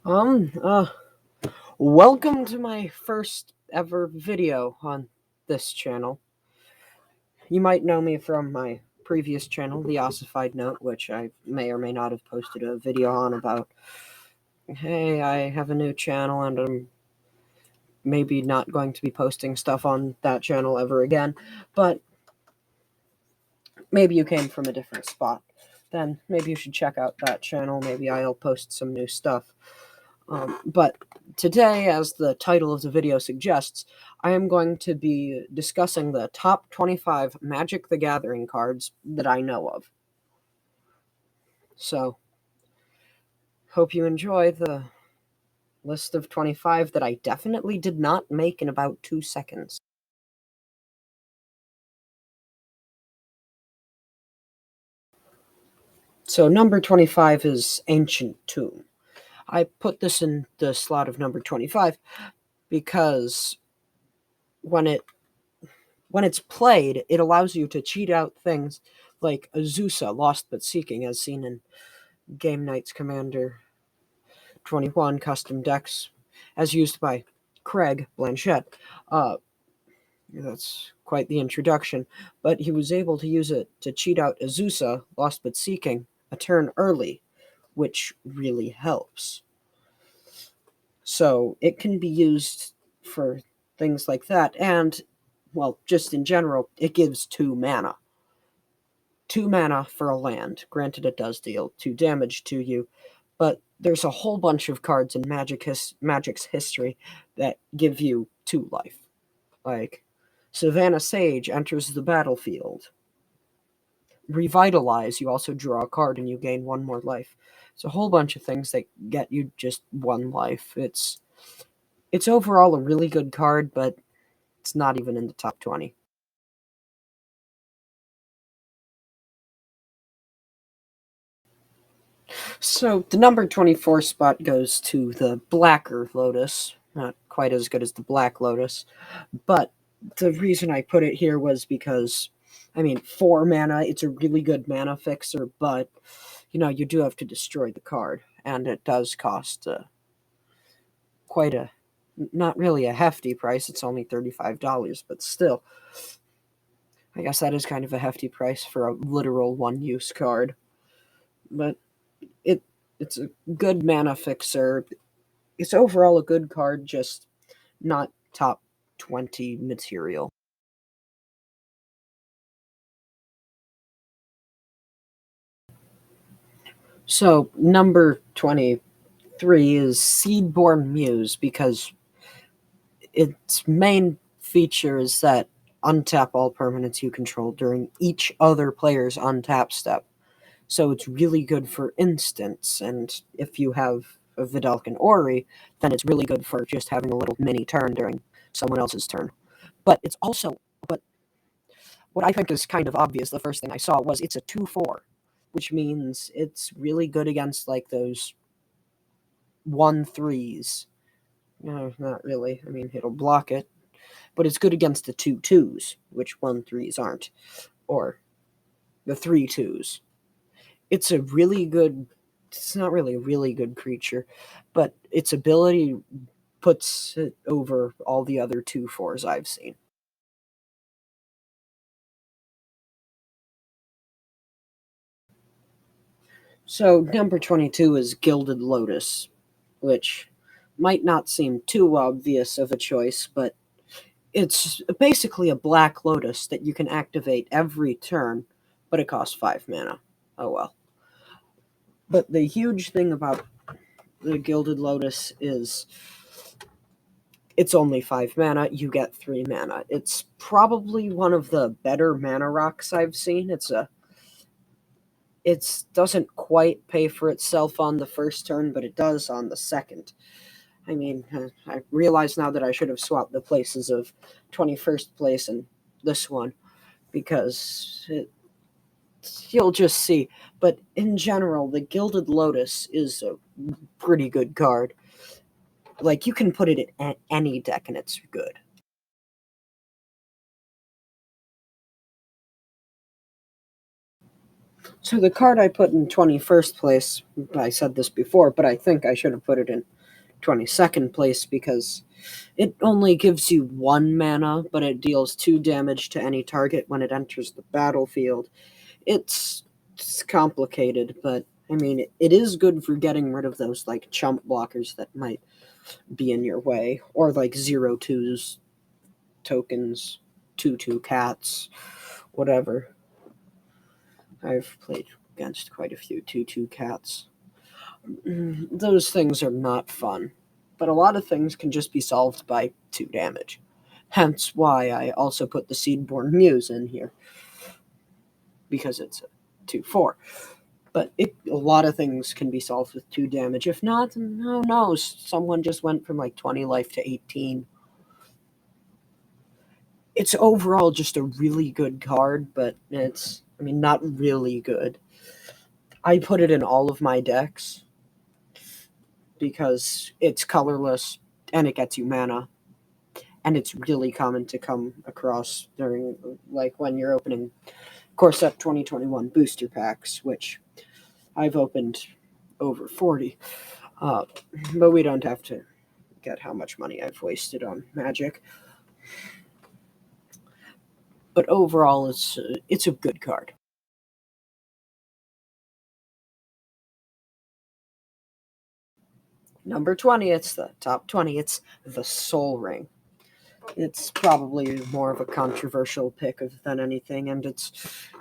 Um, uh, Welcome to my first ever video on this channel. You might know me from my previous channel, The Ossified Note, which I may or may not have posted a video on about, hey, I have a new channel and I'm maybe not going to be posting stuff on that channel ever again, but maybe you came from a different spot. Then maybe you should check out that channel. Maybe I'll post some new stuff. But today, as the title of the video suggests, I am going to be discussing the top 25 Magic the Gathering cards that I know of. So, hope you enjoy the list of 25 that I definitely did not make in about 2 seconds. So, number 25 is Ancient Tomb. I put this in the slot of number 25 because when it's played, it allows you to cheat out things like Azusa, Lost but Seeking, as seen in Game Knight's Commander 21 custom decks, as used by Craig Blanchett. That's quite the introduction, but he was able to use it to cheat out Azusa, Lost but Seeking, a turn early, which really helps. So it can be used for things like that, and, well, just in general, it gives 2 mana. 2 mana for a land. Granted, it does deal 2 damage to you, but there's a whole bunch of cards in Magic's history that give you 2 life. Like, Savannah Sage enters the battlefield. Revitalize, you also draw a card and you gain 1 more life. It's a whole bunch of things that get you just 1 life. It's overall a really good card, but it's not even in the top 20. So the number 24 spot goes to the Blacker Lotus. Not quite as good as the Black Lotus, but the reason I put it here was because, 4 mana, it's a really good mana fixer, but, you do have to destroy the card, and it does cost quite a, not really a hefty price, it's only $35, but still, I guess that is kind of a hefty price for a literal one-use card. But it it's a good mana fixer. It's overall a good card, just not top 20 material. So, number 23 is Seedborn Muse, because its main feature is that untap all permanents you control during each other player's untap step. So it's really good for instants, and if you have a Vidalcan Ori, then it's really good for just having a little mini turn during someone else's turn. But it's also, but what I think is kind of obvious, the first thing I saw was it's a 2/4, which means it's really good against like those 1/3s. No, not really. It'll block it, but it's good against the 2/2s, which 1/3s aren't, or the 3/2s. It's a really good. It's not really a really good creature, but its ability puts it over all the other 2/4s I've seen. So number 22 is Gilded Lotus, which might not seem too obvious of a choice, but it's basically a black lotus that you can activate every turn, but it costs 5 mana. Oh well. But the huge thing about the Gilded Lotus is it's only 5 mana, you get 3 mana. It's probably one of the better mana rocks I've seen. It doesn't quite pay for itself on the first turn, but it does on the second. I realize now that I should have swapped the places of 21st place and this one, because you'll just see. But in general, the Gilded Lotus is a pretty good card. Like, you can put it in any deck and it's good. So the card I put in 21st place, I said this before, but I think I should have put it in 22nd place because it only gives you 1 mana, but it deals 2 damage to any target when it enters the battlefield. It's complicated, but I mean, it is good for getting rid of those like chump blockers that might be in your way, or like 0/2s tokens, 2/2 cats, whatever. I've played against quite a few 2/2 cats. Those things are not fun, but a lot of things can just be solved by 2 damage. Hence why I also put the Seedborn Muse in here, because it's a 2/4. But a lot of things can be solved with 2 damage. If not, then who knows? Someone just went from like 20 life to 18. It's overall just a really good card, but I mean, not really good. I put it in all of my decks because it's colorless and it gets you mana. And it's really common to come across during, like, when you're opening Core Set 2021 booster packs, which I've opened over 40. But we don't have to get how much money I've wasted on Magic. But overall, it's a good card. Number 20, it's the top 20. It's the Sol Ring. It's probably more of a controversial pick than anything, and it's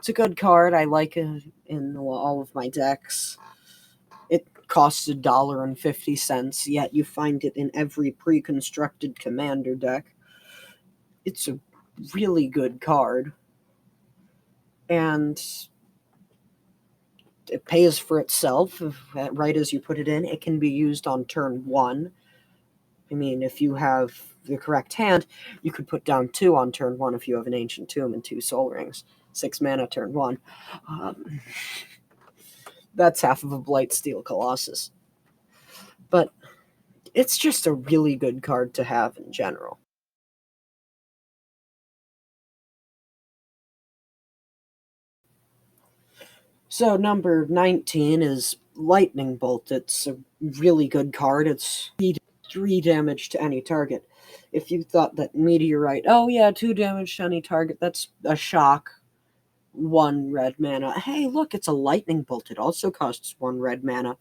a good card. I like it in all of my decks. It costs $1.50, yet you find it in every pre-constructed commander deck. It's a really good card, and it pays for itself right as you put it in. It can be used on turn 1. I mean, if you have the correct hand, you could put down 2 on turn 1 if you have an Ancient Tomb and 2 Sol Rings. 6 mana turn 1. That's half of a Blightsteel Colossus. But it's just a really good card to have in general. So number 19 is Lightning Bolt. It's a really good card. It's 3 damage to any target. If you thought that Meteorite, oh yeah, 2 damage to any target, that's a shock. 1 red mana. Hey, look, it's a Lightning Bolt. It also costs 1 red mana,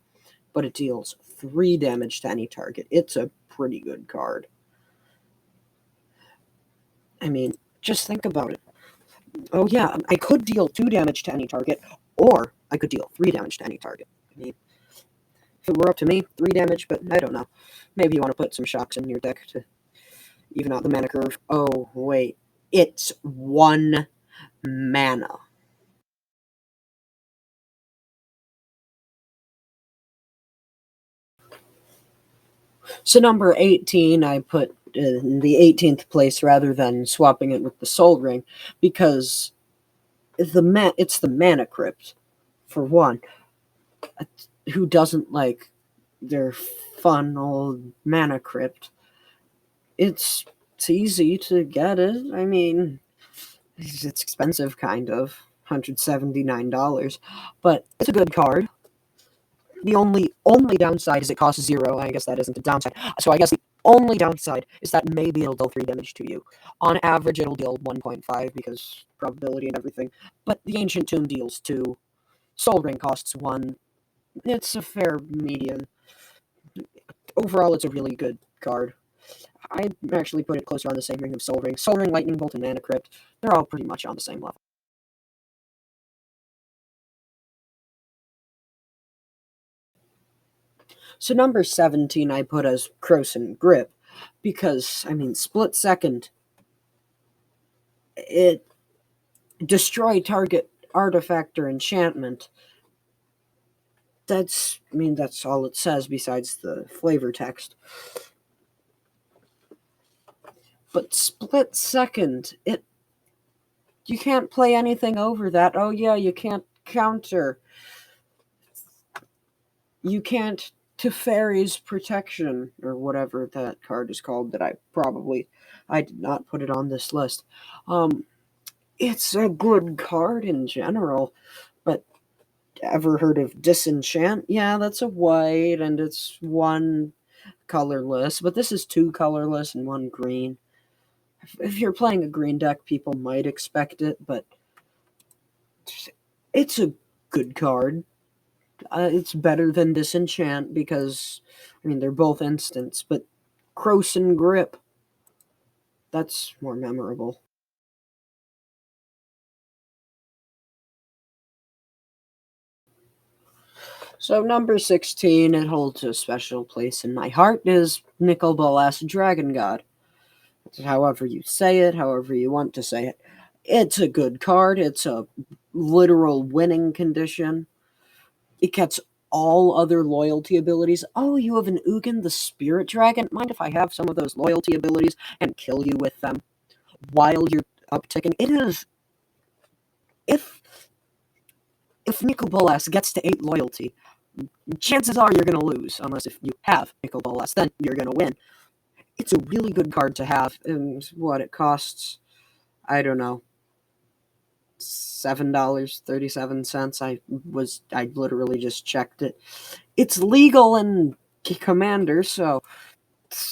but it deals 3 damage to any target. It's a pretty good card. I mean, just think about it. Oh yeah, I could deal 2 damage to any target, or I could deal 3 damage to any target. I mean, if it were up to me, 3 damage, but I don't know. Maybe you want to put some shocks in your deck to even out the mana curve. Oh, wait. It's 1 mana. So number 18, I put in the 18th place rather than swapping it with the Sol Ring, because it's the Mana Crypt, for one. Who doesn't like their fun old Mana Crypt? It's easy to get it. I mean, it's expensive, kind of. $179, but it's a good card. The only downside is it costs 0. I guess that isn't a downside. So I guess the only downside is that maybe it'll deal 3 damage to you. On average, it'll deal 1.5 because probability and everything. But the Ancient Tomb deals 2. Sol Ring costs 1. It's a fair median. Overall, it's a really good card. I actually put it closer on the same ring of Sol Ring. Sol Ring, Lightning Bolt, and Mana Crypt, they're all pretty much on the same level. So number 17 I put as Krosan Grip, because, I mean, split second, it destroy target artifact or enchantment. That's all it says besides the flavor text. But split second, you can't play anything over that. Oh yeah, you can't counter. You can't Teferi's Protection, or whatever that card is called that I did not put it on this list. It's a good card in general, but Ever heard of Disenchant? Yeah, that's a white, and it's one colorless, but this is two colorless and one green. If you're playing a green deck, people might expect it, but it's a good card. It's better than Disenchant because, I mean, they're both instants, but Krosan Grip, that's more memorable. So, number 16, it holds a special place in my heart, is Nicol Bolas Dragon God. However you say it, however you want to say it. It's a good card. It's a literal winning condition. It gets all other loyalty abilities. Oh, you have an Ugin the Spirit Dragon? Mind if I have some of those loyalty abilities and kill you with them while you're upticking? It is. If Nicol Bolas gets to 8 loyalty, chances are you're going to lose. Unless if you have Nicol Bolas, then you're going to win. It's a really good card to have. And what it costs, I don't know, $7.37. I literally just checked it. It's legal in Commander, so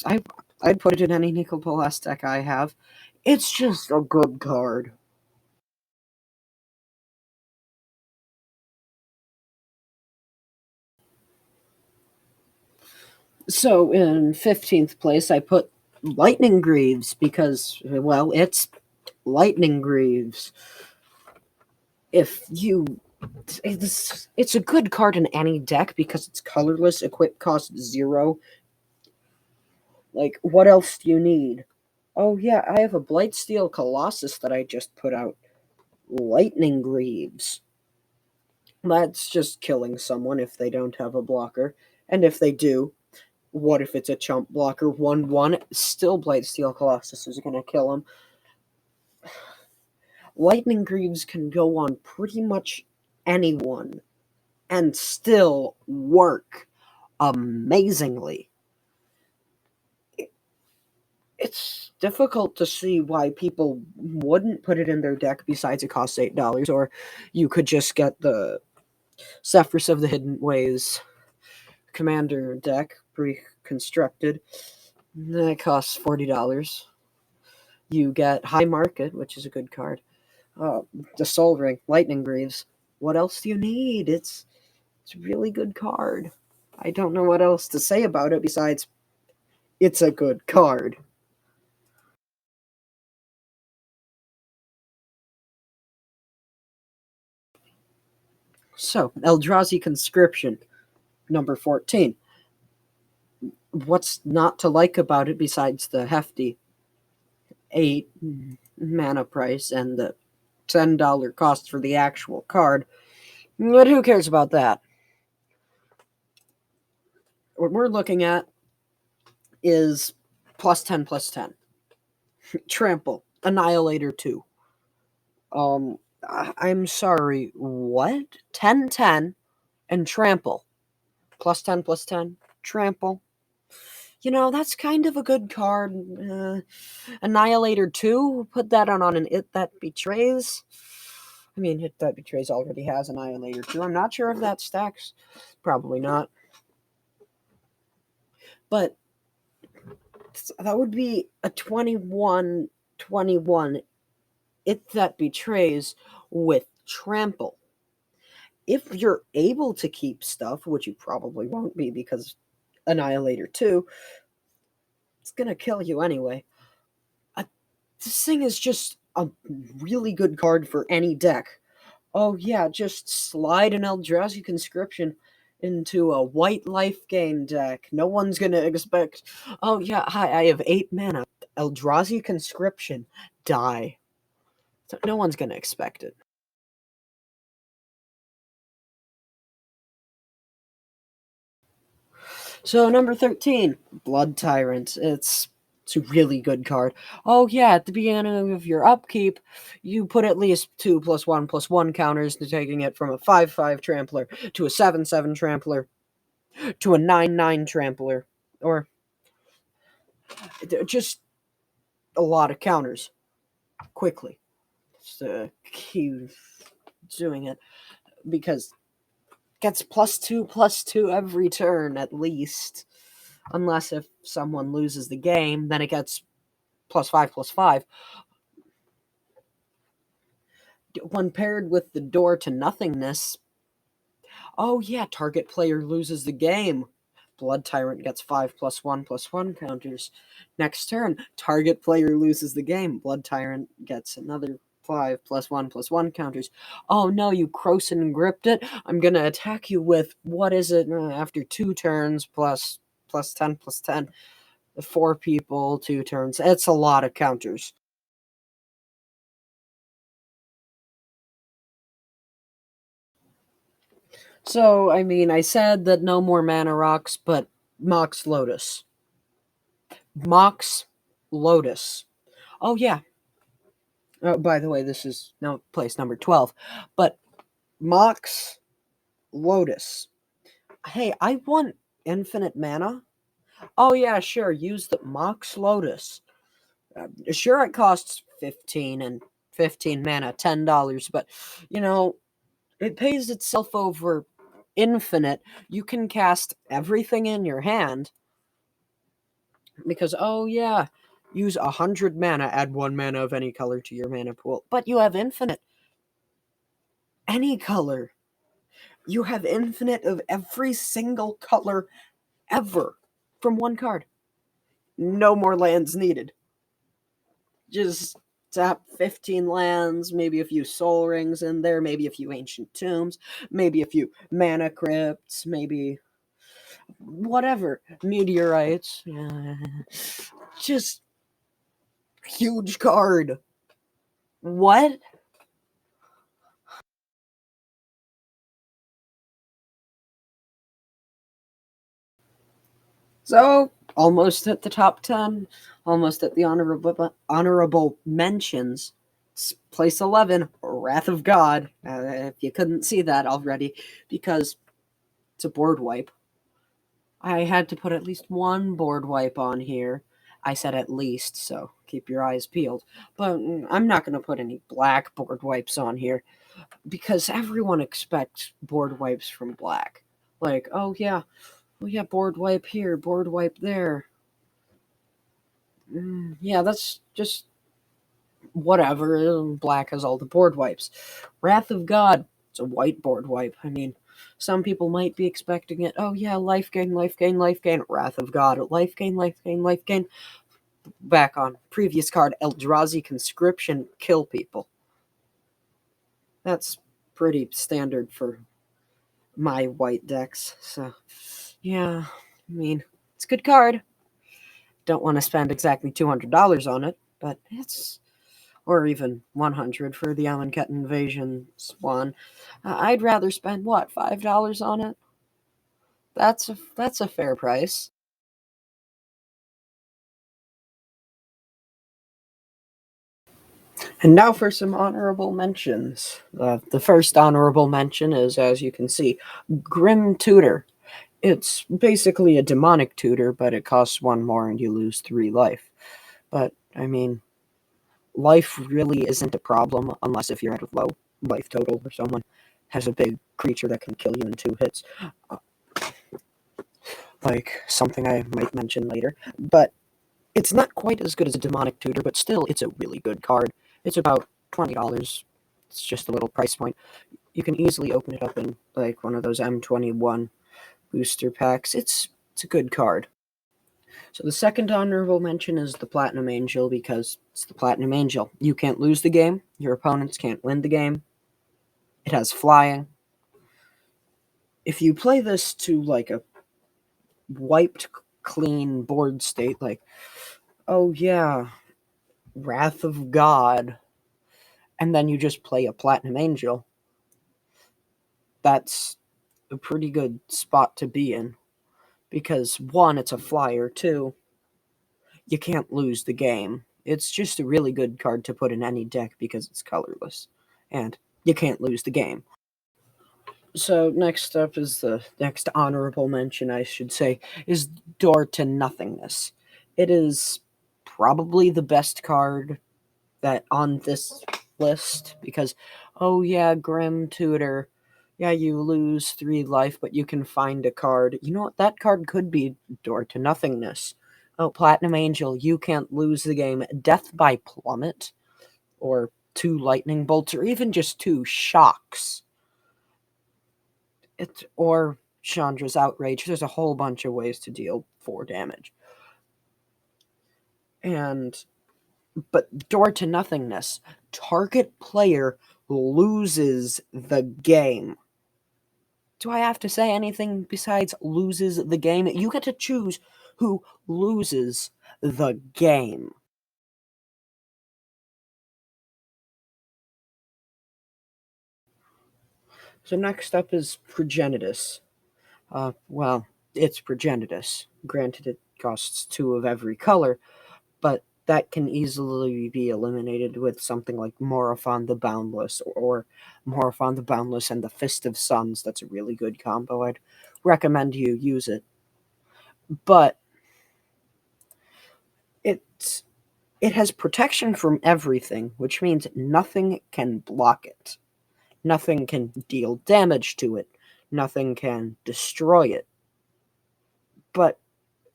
I I'd put it in any Nicol Bolas deck I have. It's just a good card. So in 15th place, I put Lightning Greaves because, well, it's Lightning Greaves. If you it's a good card in any deck because it's colorless, equip cost 0. Like, what else do you need? Oh yeah, I have a Blightsteel Colossus that I just put out. Lightning Greaves. That's just killing someone if they don't have a blocker. And if they do, what if it's a chump blocker? 1-1, still Blightsteel Colossus is going to kill him. Lightning Greaves can go on pretty much anyone and still work amazingly. It's difficult to see why people wouldn't put it in their deck besides it costs $8, or you could just get the Zephyrus of the Hidden Ways commander deck pre-constructed. That costs $40. You get High Market, which is a good card. The Soul Ring, Lightning Greaves. What else do you need? It's a really good card. I don't know what else to say about it besides it's a good card. So, Eldrazi Conscription, number 14. What's not to like about it besides the hefty 8 mana price and the $10 cost for the actual card? But who cares about that? What we're looking at is plus 10, plus 10. Trample, Annihilator 2. I'm sorry, what? 10, 10, and Trample. Plus 10, plus 10. Trample. That's kind of a good card. Annihilator 2, put that on an It That Betrays. I mean, It That Betrays already has Annihilator 2. I'm not sure if that stacks. Probably not. But that would be a 21-21 It That Betrays with Trample. If you're able to keep stuff, which you probably won't be because Annihilator 2, it's going to kill you anyway. This thing is just a really good card for any deck. Oh yeah, just slide an Eldrazi Conscription into a white life gain deck. No one's gonna expect. Oh yeah, hi, I have 8 mana. Eldrazi Conscription, die. So no one's gonna expect it. So number 13, Blood Tyrant. It's a really good card. Oh yeah, at the beginning of your upkeep, you put at least 2+1/+1 counters to taking it from a 5/5 trampler to a 7/7 trampler to a 9/9 trampler, or just a lot of counters quickly. Just keep doing it because gets +2/+2 every turn at least. Unless if someone loses the game, then it gets +5/+5. When paired with the Door to Nothingness, oh yeah, target player loses the game. Blood Tyrant gets 5+1/+1 counters. Next turn, target player loses the game. Blood Tyrant gets another 5+1/+1 counters. Oh no, you Krosan gripped it. I'm gonna attack you with what is it after 2 turns +10/+10. 4 people, 2 turns. It's a lot of counters. So, I mean, I said that no more mana rocks, but Mox Lotus. Mox Lotus. Oh, yeah. Oh, by the way, this is now place number 12. But Mox Lotus. Hey, I want infinite mana. Oh, yeah, sure. Use the Mox Lotus. Sure, it costs 15 and 15 mana, $10, but, you know, it pays itself over infinite. You can cast everything in your hand because, oh yeah, use 100 mana, add 1 mana of any color to your mana pool. But you have infinite. Any color. You have infinite of every single color ever from one card. No more lands needed. Just tap 15 lands, maybe a few soul rings in there, maybe a few ancient tombs, maybe a few mana crypts, maybe whatever, meteorites. Just huge card. What? So almost at the top 10, almost at the honorable mentions. Place 11, Wrath of God. If you couldn't see that already, because it's a board wipe. I had to put at least one board wipe on here. I said at least, so keep your eyes peeled. But I'm not going to put any black board wipes on here because everyone expects board wipes from black. Like, oh yeah, board wipe here, board wipe there. Yeah, that's just whatever. Black has all the board wipes. Wrath of God, it's a white board wipe. I mean, some people might be expecting it. Oh yeah, life gain, life gain, life gain. Wrath of God, life gain, life gain, life gain. Back on previous card, Eldrazi Conscription, kill people. That's pretty standard for my white decks. So, yeah, I mean, it's a good card. Don't want to spend exactly $200 on it, but it's or even 100 for the Amonkhet Invasions one. I'd rather spend what, $5 on it? That's a fair price. And now for some honorable mentions. The first honorable mention is, as you can see, Grim Tutor. It's basically a demonic tutor, but it costs 1 more and you lose 3 life. But, I mean, life really isn't a problem unless if you're at a low life total or someone has a big creature that can kill you in 2 hits. Like something I might mention later. But it's not quite as good as a demonic tutor, but still it's a really good card. It's about $20. It's just a little price point. You can easily open it up in like one of those M21 booster packs. It's a good card. So the second honorable mention is the Platinum Angel because it's the Platinum Angel. You can't lose the game. Your opponents can't win the game. It has flying. If you play this to like a wiped clean board state, like, oh yeah, Wrath of God, and then you just play a Platinum Angel, that's a pretty good spot to be in. Because one, it's a flyer. Two, you can't lose the game. It's just a really good card to put in any deck because it's colorless. And you can't lose the game. So next up is the next honorable mention, I should say, is Door to Nothingness. It is probably the best card that on this list because, oh yeah, Grim Tutor. Yeah, you lose 3 life, but you can find a card. You know what? That card could be Door to Nothingness. Oh, Platinum Angel, you can't lose the game. Death by Plummet, or 2 lightning bolts, or even just 2 shocks. Or Chandra's Outrage. There's a whole bunch of ways to deal 4 damage. But Door to Nothingness, target player loses the game. Do I have to say anything besides loses the game? You get to choose who loses the game. So next up is Progenitus. Well, it's Progenitus. Granted, it costs 2 of every color, but that can easily be eliminated with something like Morophon the Boundless, or Morophon the Boundless and the Fist of Suns. That's a really good combo. I'd recommend you use it. But it's it has protection from everything, which means nothing can block it. Nothing can deal damage to it. Nothing can destroy it. But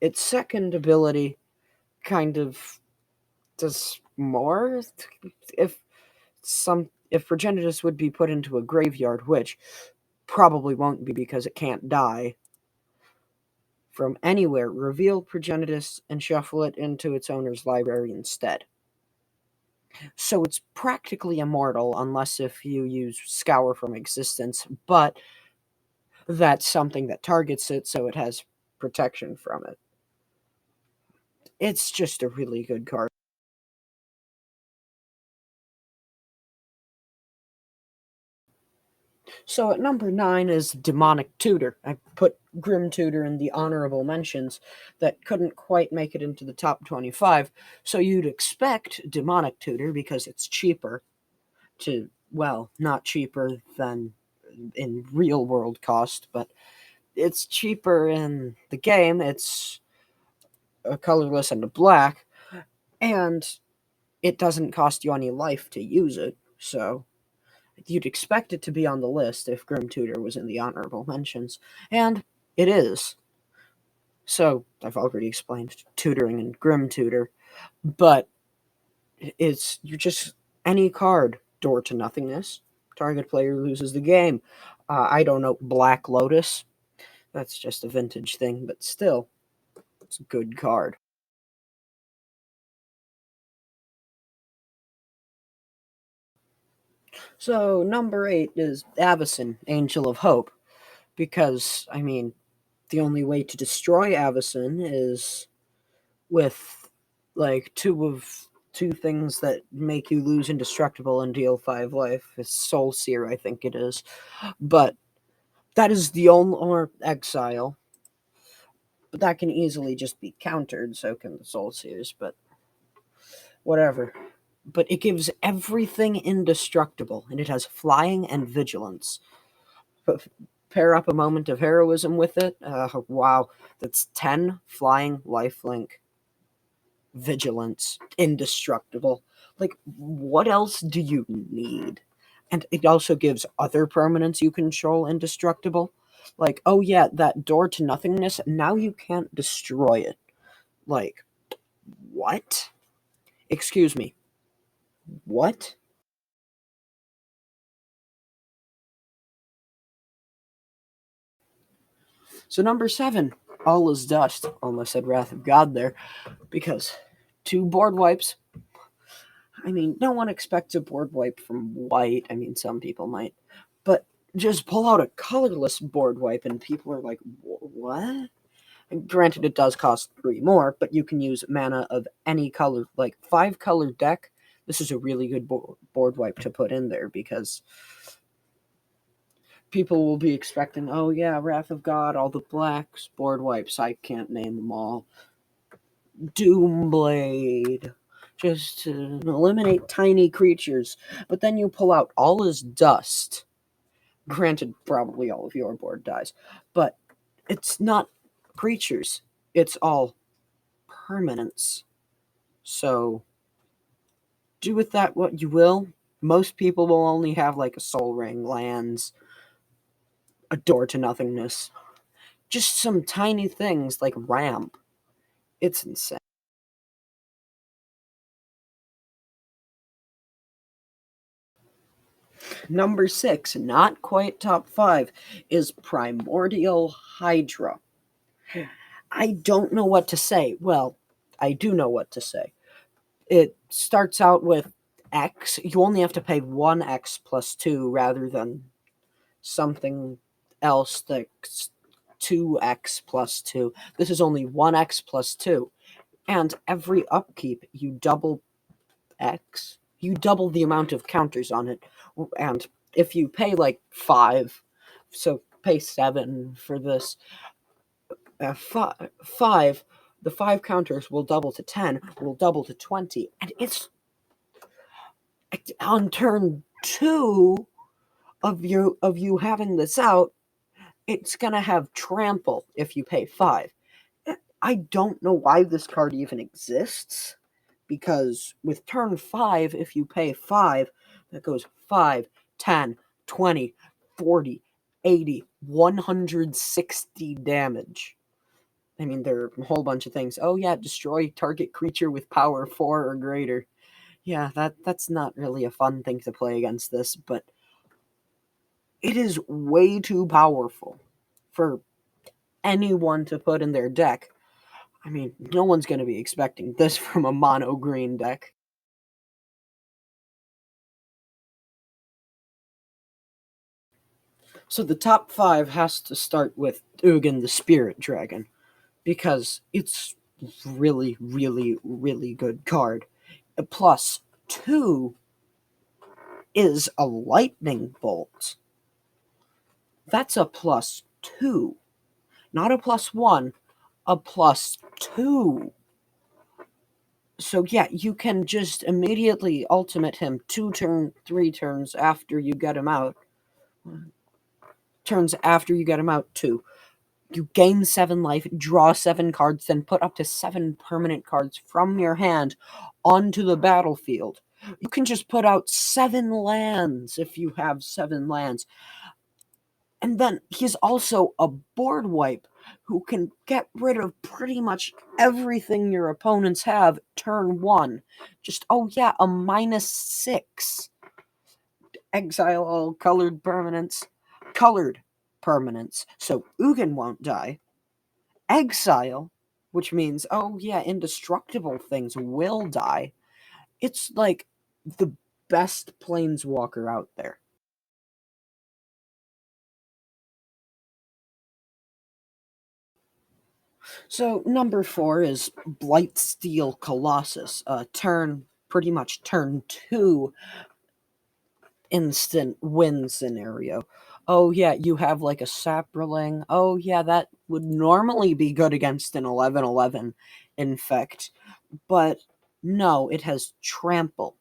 its second ability kind of does more. If if Progenitus would be put into a graveyard, which probably won't be because it can't die from anywhere, reveal Progenitus and shuffle it into its owner's library instead. So it's practically immortal unless if you use Scour from Existence, but that's something that targets it, so it has protection from it. It's just a really good card. So at number 9 is Demonic Tutor. I put Grim Tutor in the honorable mentions that couldn't quite make it into the top 25. So you'd expect Demonic Tutor, because it's cheaper to, well, not cheaper than in real world cost, but it's cheaper in the game. It's a colorless and a black, and it doesn't cost you any life to use it. So you'd expect it to be on the list if Grim Tutor was in the honorable mentions, and it is. So I've already explained tutoring and Grim Tutor, but you're just any card. Door to Nothingness. Target player loses the game. I don't know, Black Lotus. That's just a vintage thing, but still, it's a good card. So number 8 is Avacyn, Angel of Hope, because I mean, the only way to destroy Avacyn is with like two things that make you lose indestructible and deal 5 life. It's Soul Seer, I think it is, but that is the only, or Exile, but that can easily just be countered. So can the Soul Seers, but whatever. But it gives everything indestructible, and it has flying and vigilance. But pair up a Moment of Heroism with it. Wow, that's 10 flying, lifelink, vigilance, indestructible. Like, what else do you need? And it also gives other permanents you control indestructible. Like, oh yeah, that Door to Nothingness, now you can't destroy it. Like, what? Excuse me. What? So number 7, All is Dust. Almost said Wrath of God there, because 2 board wipes. I mean, no one expects a board wipe from white. I mean, some people might, but just pull out a colorless board wipe, and people are like, "What?" And granted, it does cost 3 more, but you can use mana of any color, like 5-color deck. This is a really good board wipe to put in there, because people will be expecting, oh yeah, Wrath of God, all the blacks, board wipes. I can't name them all. Doomblade, just to eliminate tiny creatures. But then you pull out All is Dust. Granted, probably all of your board dies, but it's not creatures, it's all permanents. So do with that what you will. Most people will only have like a Soul Ring, lands, a door to nothingness. Just some tiny things like ramp. It's insane. Number 6, not quite top 5, is Primordial Hydra. I don't know what to say. Well, I do know what to say. It starts out with X. You only have to pay 1X plus 2 rather than something else that's 2X plus 2. This is only 1X plus 2. And every upkeep, you double X. You double the amount of counters on it. And if you pay like 5, so pay 7 for this, 5, the 5 counters will double to 10, will double to 20. And it's on turn 2 of you having this out, it's gonna have trample if you pay 5. I don't know why this card even exists, because with turn 5, if you pay 5, that goes 5, 10, 20, 40, 80, 160 damage. I mean, there are a whole bunch of things. Oh yeah, destroy target creature with power 4 or greater. Yeah, that's not really a fun thing to play against this, but it is way too powerful for anyone to put in their deck. I mean, no one's going to be expecting this from a mono green deck. So the top 5 has to start with Ugin the Spirit Dragon, because it's really, really, really good card. A plus 2 is a lightning bolt. That's a plus 2, not a plus 1, a plus 2. So yeah, you can just immediately ultimate him 3 turns after you get him out. Turns after you get him out 2. You gain 7 life, draw 7 cards, then put up to 7 permanent cards from your hand onto the battlefield. You can just put out 7 lands if you have 7 lands. And then he's also a board wipe who can get rid of pretty much everything your opponents have turn 1. Just, oh yeah, a -6. Exile all colored permanents. Colored permanents. So Ugin won't die. Exile, which means, oh yeah, indestructible things will die. It's like the best planeswalker out there. So number 4 is Blightsteel Colossus. Pretty much turn 2 instant win scenario. Oh yeah, you have like a Saproling. Oh yeah, that would normally be good against an 11/11 infect, but no, it has trample.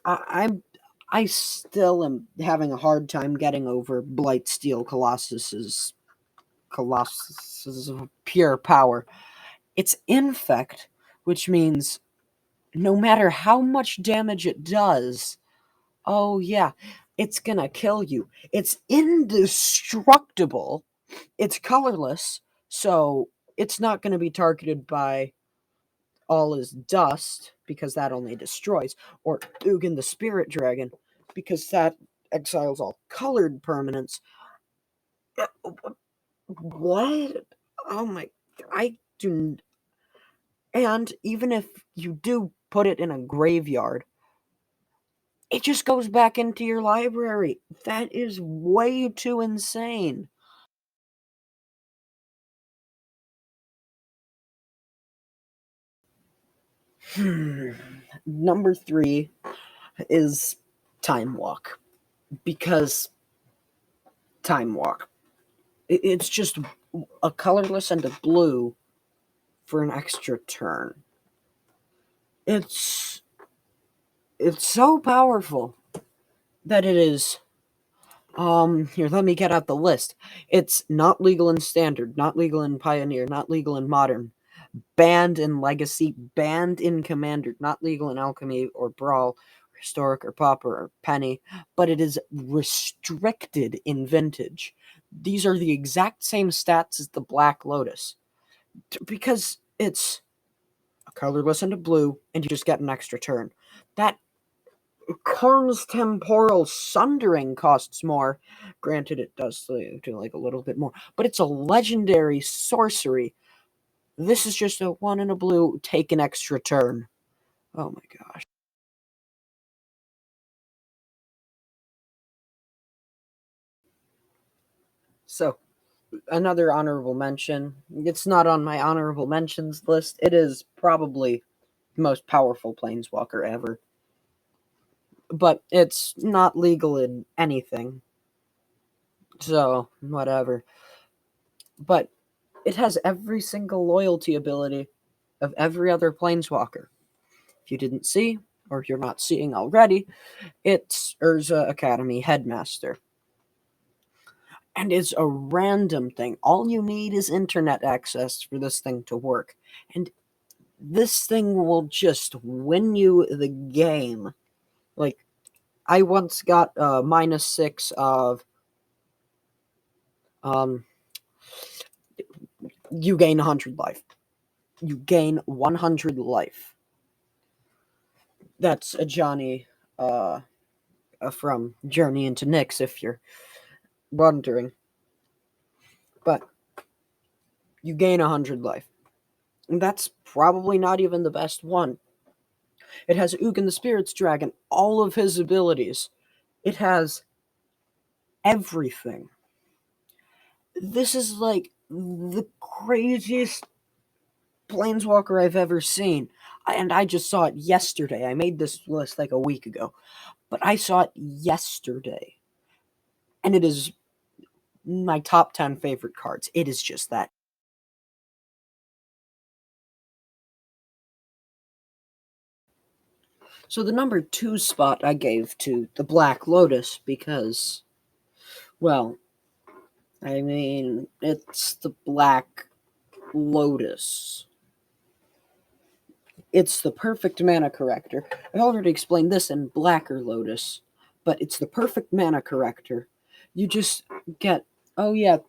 I still am having a hard time getting over Blightsteel Colossus's pure power. It's infect, which means no matter how much damage it does, oh yeah, it's gonna kill you. It's indestructible. It's colorless, so it's not gonna be targeted by all is dust, because that only destroys, or Ugin the Spirit Dragon, because that exiles all colored permanents. What? Oh my! I do. And even if you do put it in a graveyard, it just goes back into your library. That is way too insane. Number 3 is Time Walk, because Time Walk. It's just a colorless and a blue for an extra turn. It's it's so powerful that it is. Here, let me get out the list. It's not legal in Standard, not legal in Pioneer, not legal in Modern, banned in Legacy, banned in Commander, not legal in Alchemy or Brawl, historic or pauper or penny, but it is restricted in vintage. These are the exact same stats as the Black Lotus because it's a colorless into blue, and you just get an extra turn. That Karn's Temporal Sundering costs more. Granted, it does do like a little bit more, but it's a legendary sorcery. This is just a 1 in a blue, take an extra turn. Oh my gosh. So, another honorable mention. It's not on my honorable mentions list. It is probably the most powerful planeswalker ever. But it's not legal in anything. So, whatever. But it has every single loyalty ability of every other planeswalker. If you didn't see, or if you're not seeing already, it's Urza Academy Headmaster. And it's a random thing. All you need is internet access for this thing to work. And this thing will just win you the game. Like, I once got -6 of you gain 100 life. You gain 100 life. That's a Johnny from Journey into Nyx, if you're wondering. But you gain 100 life. And that's probably not even the best one. It has Ugin the Spirit's Dragon, all of his abilities. It has everything. This is like the craziest planeswalker I've ever seen. And I just saw it yesterday. I made this list like a week ago, but I saw it yesterday. And it is my top 10 favorite cards. It is just that. So the number 2 spot I gave to the Black Lotus because, well, I mean, it's the Black Lotus. It's the perfect mana corrector. I already explained this in Blacker Lotus, but it's the perfect mana corrector. You just get, oh yeah,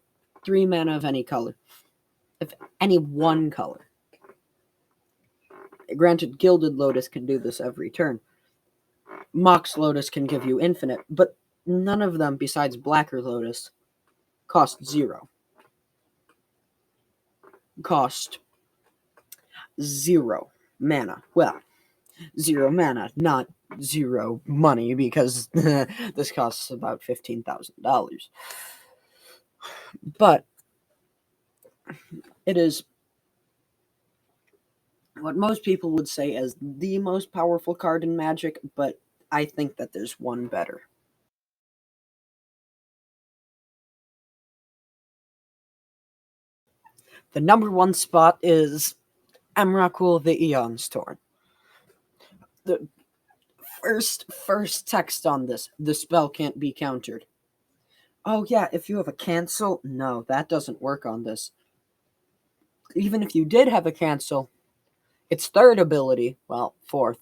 3 mana of any color. Of any one color. Granted, Gilded Lotus can do this every turn. Mox Lotus can give you infinite, but none of them besides Blacker Lotus cost 0. Cost 0 mana. Well, 0 mana, not 0 money, because this costs about $15,000. But it is what most people would say as the most powerful card in Magic, but I think that there's one better. The number 1 spot is Emrakul the Aeon's Torn. The first text on this, the spell can't be countered. Oh yeah, if you have a cancel, no, that doesn't work on this. Even if you did have a cancel, its third ability, well, fourth,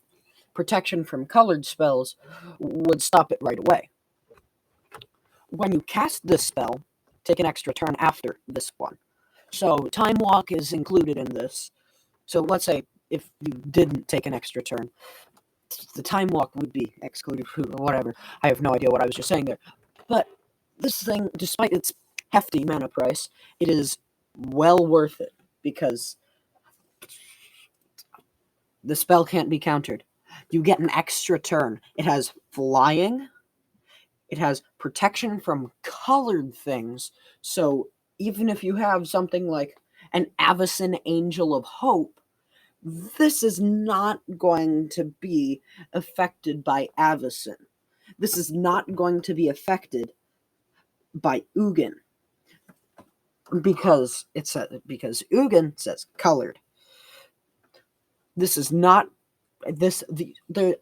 protection from colored spells, would stop it right away. When you cast this spell, take an extra turn after this one. So Time Walk is included in this. So let's say if you didn't take an extra turn, the Time Walk would be excluded, whatever. I have no idea what I was just saying there. But this thing, despite its hefty mana price, it is well worth it because the spell can't be countered. You get an extra turn. It has flying. It has protection from colored things. So even if you have something like an Avacyn Angel of Hope, this is not going to be affected by Avacyn. This is not going to be affected by Ugin because Ugin says colored. This is not the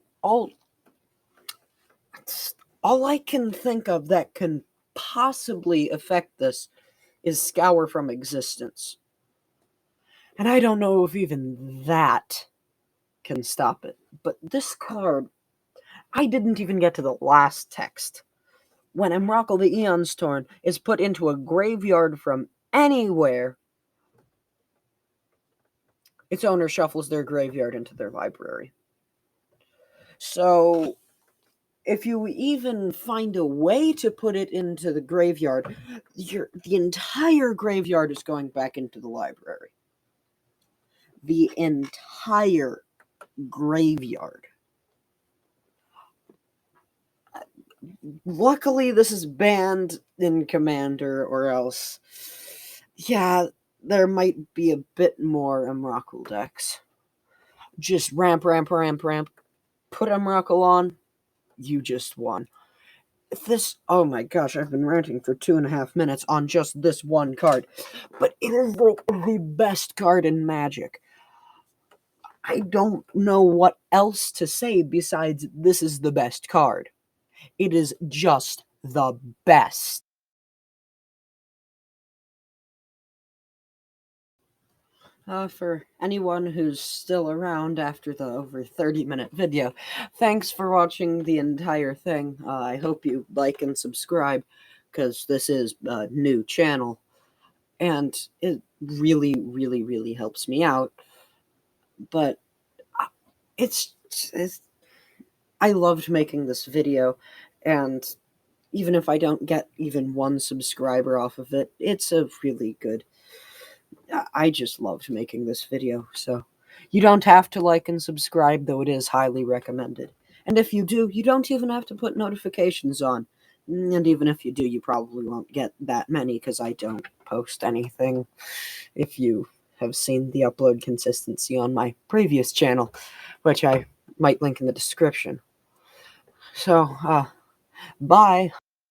all I can think of that can possibly affect this is Scour from Existence. And I don't know if even that can stop it. But this card, I didn't even get to the last text. When Emrakul the Aeon's Torn is put into a graveyard from anywhere, its owner shuffles their graveyard into their library. So, if you even find a way to put it into the graveyard, the entire graveyard is going back into the library. The entire graveyard. Luckily, this is banned in Commander, or else, yeah, there might be a bit more Emrakul decks. Just ramp, put Emrakul on, you just won. Oh my gosh, I've been ranting for 2.5 minutes on just this one card, but it is like the best card in Magic. I don't know what else to say besides this is the best card. It is just the best. For anyone who's still around after the over 30-minute video, thanks for watching the entire thing. I hope you like and subscribe, because this is a new channel, and it really, really, really helps me out. But it's I loved making this video, and even if I don't get even one subscriber off of it, it's a really good. I just loved making this video, so you don't have to like and subscribe, though it is highly recommended. And if you do, you don't even have to put notifications on. And even if you do, you probably won't get that many, because I don't post anything. If you have seen the upload consistency on my previous channel, which I might link in the description. So, bye.